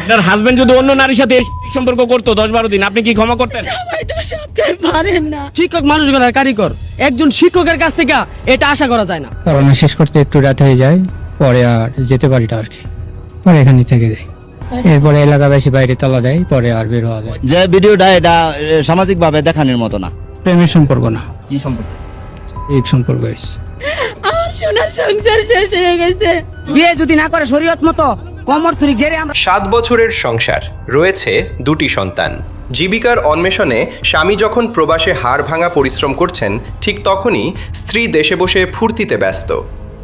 আপনার হাজবেন্ড যদি অন্য নারীর সাথে সম্পর্ক করতো 10-12 দিন, আপনি কি ক্ষমা করতেন? সবাই তো সবকে পারেন না। শিক্ষক মানুষগুলো কারিগর, একজন শিক্ষকের কাছ থেকে এটা আশা করা যায় না। পড়ানো শেষ করতে একটু রাত হয়ে যায়, পরে আর যেতে পারি না আর কি, পরে এখানে থেকে যাই। এরপরে এলাকাবাসী বাইরে তালা দেয়, পরে আর বের হওয়া যায়। যে ভিডিওটা এটা সামাজিক ভাবে দেখানোর মতো না। প্রেমের সম্পর্ক না, কি সম্পর্ক? এক সম্পর্ক হয়েছে। আমার সোনার সংসার শেষ হয়ে গেছে। বিয়ে যদি না করে শরীয়ত মতো কমর ধরে গেড়ে আমরা 7 বছরের সংসার, রয়েছে 2টি সন্তান। জীবিকার অন্বেষণে স্বামী যখন প্রবাসে হাড় ভাঙা পরিশ্রম করছেন, ঠিক তখনই স্ত্রী দেশে বসে ফুর্তিতে ব্যস্ত।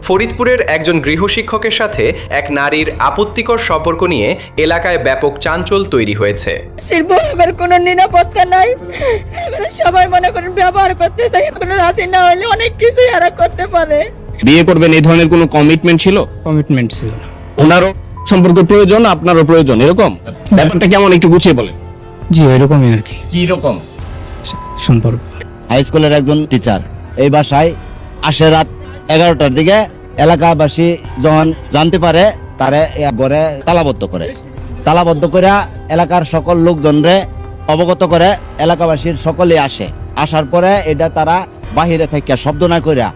ফরিদপুরের একজন গৃহশিক্ষকের সাথে এক নারীর আপত্তিকর সম্পর্ক নিয়ে এলাকায় ব্যাপক চাঞ্চল্য তৈরি হয়েছে। শিল্পের কোনো নিরাপত্তা নাই। এখানে সবাই মনে করেন ব্যবহার করতে চাই, কোনো রাজি না হলে অনেক কিছু এরা করতে পারে। বিয়ে করবেন এই ধরনের কোনো কমিটমেন্ট ছিল? কমিটমেন্ট ছিল না। ওনারও সম্পর্ক প্রয়োজন, আপনারও প্রয়োজন, এরকম ব্যাপারটা কেমন একটু গুছিয়ে বলেন। জি ওইরকমই আর কি কি রকম সম্পর্ক। হাই স্কুলের একজন টিচার এই বাসায় আসে রাত 11টার দিকে। এলাকাবাসী যখন জানতে পারে, তারে ঘরে তালাবদ্ধ করে এলাকার সকল লোকজনরে অবগত করে। এলাকাবাসীর সকলে আসে, আসার পরে এটা তারা বাহিরে থেকে শব্দ না করিয়া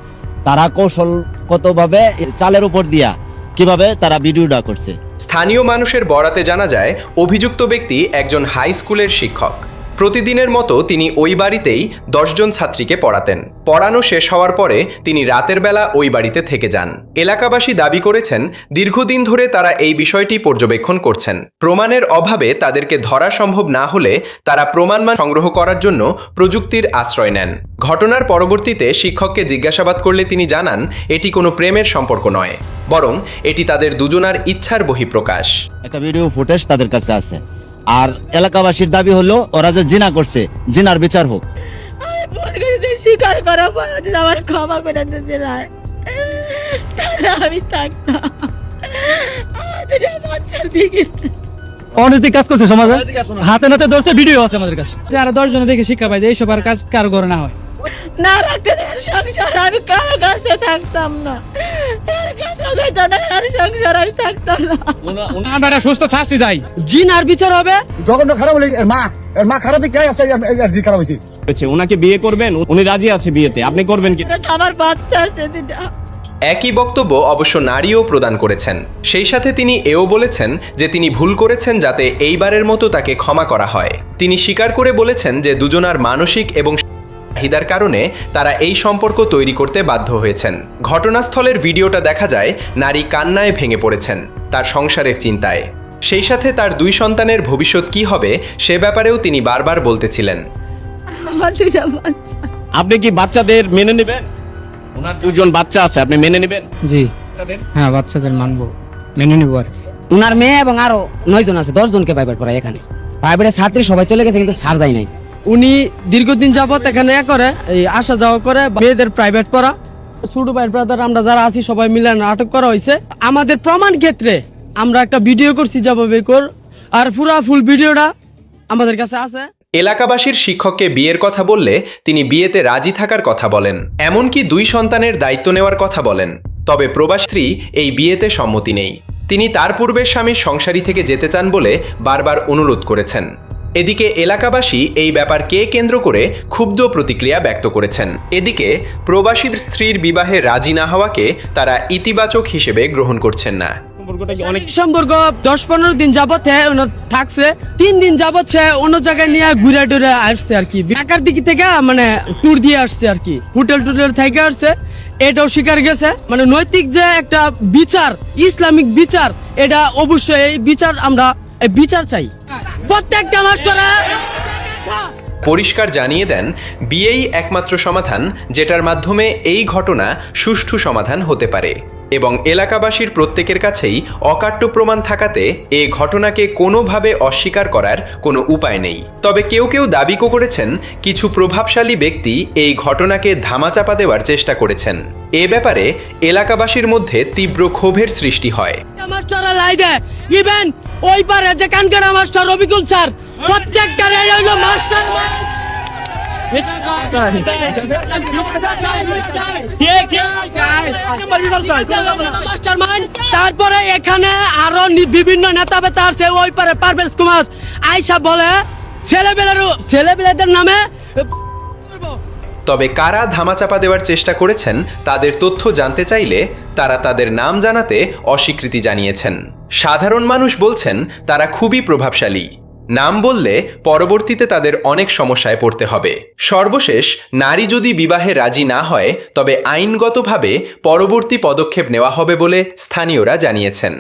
তারা কৌশলগতভাবে চালের উপর দিয়া কিভাবে তারা ভিডিওটা করছে। স্থানীয় মানুষের বরাতে জানা যায়, অভিযুক্ত ব্যক্তি একজন হাই স্কুলের শিক্ষক। প্রতিদিনের মতো তিনি ওই বাড়িতেই 10 জন ছাত্রীকে পড়াতেন। পড়ানো শেষ হওয়ার পরে তিনি রাতের বেলা ওই বাড়িতে থেকে যান। এলাকাবাসী দাবি করেছেন, দীর্ঘদিন ধরে তারা এই বিষয়টি পর্যবেক্ষণ করছেন। প্রমাণের অভাবে তাদেরকে ধরা সম্ভব না হলে তারা প্রমাণমান সংগ্রহ করার জন্য প্রযুক্তির আশ্রয় নেন। ঘটনার পরবর্তীতে শিক্ষককে জিজ্ঞাসাবাদ করলে তিনি জানান, এটি কোনো প্রেমের সম্পর্ক নয়, বরং এটি তাদের দুজনার ইচ্ছার বহিঃপ্রকাশ। একটা ভিডিও ফুটেজ তাদের কাছে আছে। আর এলাকাবাসীর দাবি হলো ওরা যে জিনা করছে, জিনার বিচার হোক। আমি ভুল করেছি, স্বীকার করা পরে যদি আমার ক্ষমা করে দিতে নাই, তাহলে আমি থাকতাম। আমার দুটো বাচ্চার দিকে অনৈতিক কাজ করছে সমাজে, হাতে নাতে ধরছে, ভিডিও আছে আমাদের কাছে। যারা 10 জন দেখে শিক্ষা পায় যে এইসব আর কাজ কার করে না হয় না রাখতে সংসার আমি কারো কাছে থাকতাম না। এর কাছে যেতাম না, আর সংসার আমি থাকতাম না। আমরা সুস্থ শাস্তি চাই, জিনার বিচার হবে। যখন খারাপ হলে এর মা খারাপ দিকে আছে, খারাপ হয়েছে। ওনাকে বিয়ে করবেন, উনি রাজি আছে বিয়েতে, আপনি করবেন কি? আমার বাচ্চা আছে দুটা। একই বক্তব্য অবশ্য নারীও প্রদান করেছেন। সেই সাথে তিনি এও বলেছেন যে তিনি ভুল করেছেন, যাতে এইবারের মতো তাকে ক্ষমা করা হয়। তিনি স্বীকার করে বলেছেন যে দুজনার মানসিক এবং চাহিদার কারণে তারা এই সম্পর্ক তৈরি করতে বাধ্য হয়েছেন। ঘটনাস্থলের ভিডিওটা দেখা যায়, নারী কান্নায় ভেঙে পড়েছেন তার সংসারের চিন্তায়। সেই সাথে তার 2 সন্তানের ভবিষ্যৎ কি হবে সে ব্যাপারেও তিনি বারবার বলতেছিলেন। আমার দুটা বাচ্চা। আপনি কি বাচ্চাদের মেনে নেবেন? ওনার 2 জন বাচ্চা আছে, আপনি মেনে নেবেন? জি হ্যাঁ, বাচ্চাদের মানবো, মেনে নেবো আর কি। উনার মেয়ে এবং আরো 9 জন আছে, 10 জনকে প্রাইভেট পড়ায়। এখানে প্রাইভেটের ছাত্রী সবাই চলে গেছে, কিন্তু স্যার যায় নাই। উনি দীর্ঘদিন যাবত এখানে করে এই আসা যাওয়া করে, মেয়েদের প্রাইভেট পড়া। ছোট ভাই ব্রাদার আমরা যারা আছি সবাই মিলে আটক করা হয়েছে। আমাদের প্রমাণ ক্ষেত্রে আমরা একটা ভিডিও করছি যাবে কর, আর পুরা ফুল ভিডিওটা আমাদের কাছে আছে। এলাকাবাসীর শিক্ষককে বিয়ের কথা বললে তিনি বিয়েতে রাজি থাকার কথা বলেন, এমনকি 2 সন্তানের দায়িত্ব নেওয়ার কথা বলেন। তবে প্রবাসী স্ত্রী এই বিয়েতে সম্মতি নেই। তিনি তার পূর্বের স্বামীর সংসারী থেকে যেতে চান বলে বারবার অনুরোধ করেছেন। এদিকে এলাকাবাসী এই ব্যাপারকে কেন্দ্র করে ক্ষুব্ধ প্রতিক্রিয়া ব্যক্ত করেছেন। এদিকে প্রবাসীর স্ত্রীর বিবাহে রাজি না হওয়াকে তারা ইতিবাচক হিসেবে গ্রহণ করছেন না। সম্পর্ক 10-15 দিন যাবত থাকছে, 3 দিন যাবত সে অন্য জায়গায় নিয়ে ঘুরে টুরে আসছে আর কি। ঢাকার দিক থেকে মানে ট্যুর দিয়ে আসছে আর কি, হোটেল থেকে আসছে। এটাও স্বীকার গেছে, মানে নৈতিক যে একটা বিচার, ইসলামিক বিচার, এটা অবশ্যই এই বিচার আমরা বিচার চাই প্রত্যেকটা মাস্টাররা। পরিষ্কার জানিয়ে দেন, বিয়েই একমাত্র সমাধান, যেটার মাধ্যমে এই ঘটনা সুষ্ঠু সমাধান হতে পারে। এবং এলাকাবাসীর প্রত্যেকের কাছেই অকাট্য প্রমাণ থাকাতে এই ঘটনাকে কোনোভাবে অস্বীকার করার কোনো উপায় নেই। তবে কেউ কেউ দাবি করেছেন, কিছু প্রভাবশালী ব্যক্তি এই ঘটনাকে ধামাচাপা দেওয়ার চেষ্টা করেছেন। এ ব্যাপারে এলাকাবাসীর মধ্যে তীব্র ক্ষোভের সৃষ্টি হয়। মাস্টাররা লাই দেয়, ইভেন ওই পারে যে কানকারা মাস্টার রবিকুল স্যার, প্রত্যেকটা মাস্টার তারপরে এখানে আরো বিভিন্ন নেতা বেতা আছে ওই পারে পারভেজ কুমার আয়সা বলে ছেলেবেলাদের নামে তবে কারা ধামাচাপা দেওয়ার চেষ্টা করেছেন তাদের তথ্য জানতে চাইলে তারা তাদের নাম জানাতে অস্বীকৃতি জানিয়েছেন। সাধারণ মানুষ বলছেন তারা খুবই প্রভাবশালী, নাম বললে পরবর্তীতে তাদের অনেক সমস্যায় পড়তে হবে। সর্বশেষ নারী যদি বিবাহে রাজি না হয় তবে আইনগতভাবে পরবর্তী পদক্ষেপ নেওয়া হবে বলে স্থানীয়রা জানিয়েছেন।